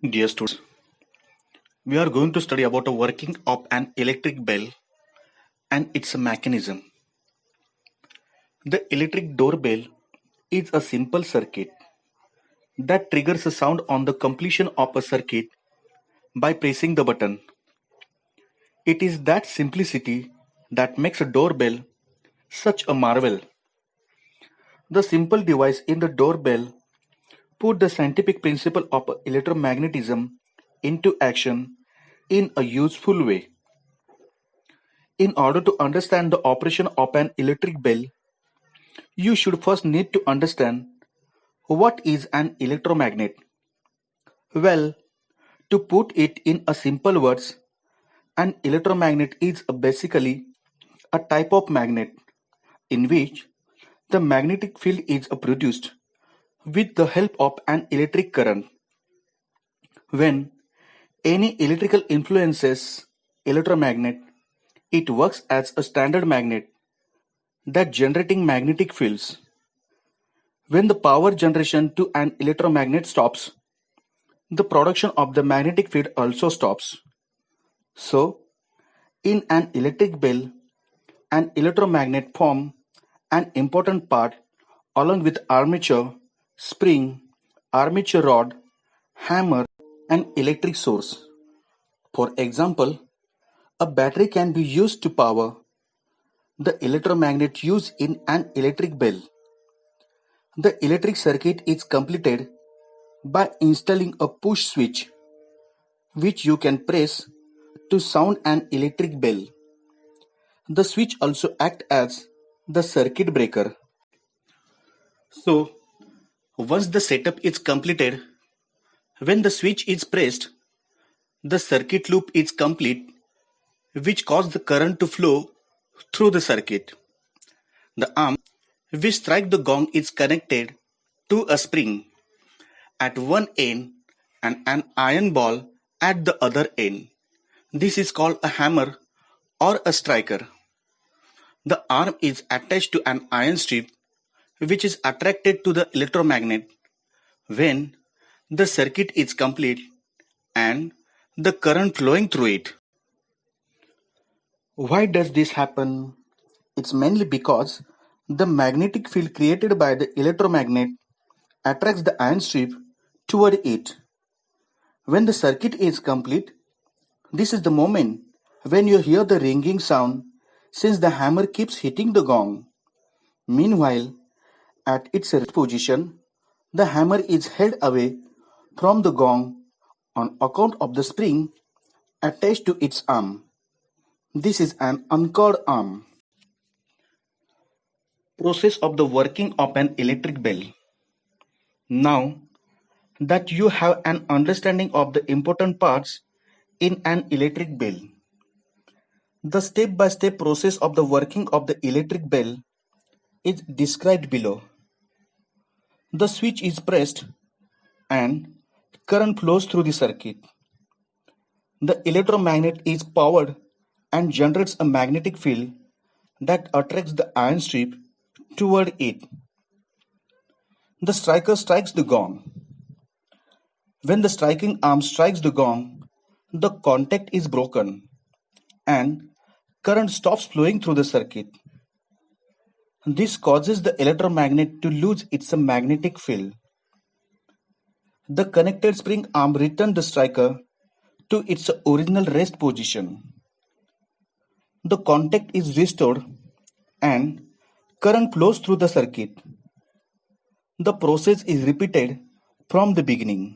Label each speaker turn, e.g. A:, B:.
A: Dear students, we are going to study about the working of an electric bell and its mechanism. The electric doorbell is a simple circuit that triggers a sound on the completion of a circuit by pressing the button. It is that simplicity that makes a doorbell such a marvel. The simple device in the doorbell put the scientific principle of electromagnetism into action in a useful way. In order to understand the operation of an electric bell, you should first need to understand what is an electromagnet. Well, to put it in a simple words, an electromagnet is basically a type of magnet in which the magnetic field is produced with the help of an electric current. When any electrical influences electromagnet, it works as a standard magnet that generating magnetic fields. When the power generation to an electromagnet stops, the production of the magnetic field also stops. So, in an electric bell, an electromagnet form an important part along with armature, spring, armature rod, hammer, and electric source. For example, a battery can be used to power the electromagnet used in an electric bell. The electric circuit is completed by installing a push switch which you can press to sound an electric bell. The switch also acts as the circuit breaker. So, once the setup is completed, when the switch is pressed, the circuit loop is complete, which causes the current to flow through the circuit. The arm which strikes the gong is connected to a spring at one end and an iron ball at the other end. This is called a hammer or a striker. The arm is attached to an iron strip which is attracted to the electromagnet when the circuit is complete and the current flowing through it. Why does this happen? It's mainly because the magnetic field created by the electromagnet attracts the iron strip toward it. When the circuit is complete, this is the moment when you hear the ringing sound since the hammer keeps hitting the gong. Meanwhile, at its rest position, the hammer is held away from the gong on account of the spring attached to its arm. This is an anchored arm. Process of the working of an electric bell. Now that you have an understanding of the important parts in an electric bell, the step-by-step process of the working of the electric bell is described below. The switch is pressed and current flows through the circuit. The electromagnet is powered and generates a magnetic field that attracts the iron strip toward it. The striker strikes the gong. When the striking arm strikes the gong, the contact is broken and current stops flowing through the circuit. This causes the electromagnet to lose its magnetic field. The connected spring arm returns the striker to its original rest position. The contact is restored and current flows through the circuit. The process is repeated from the beginning.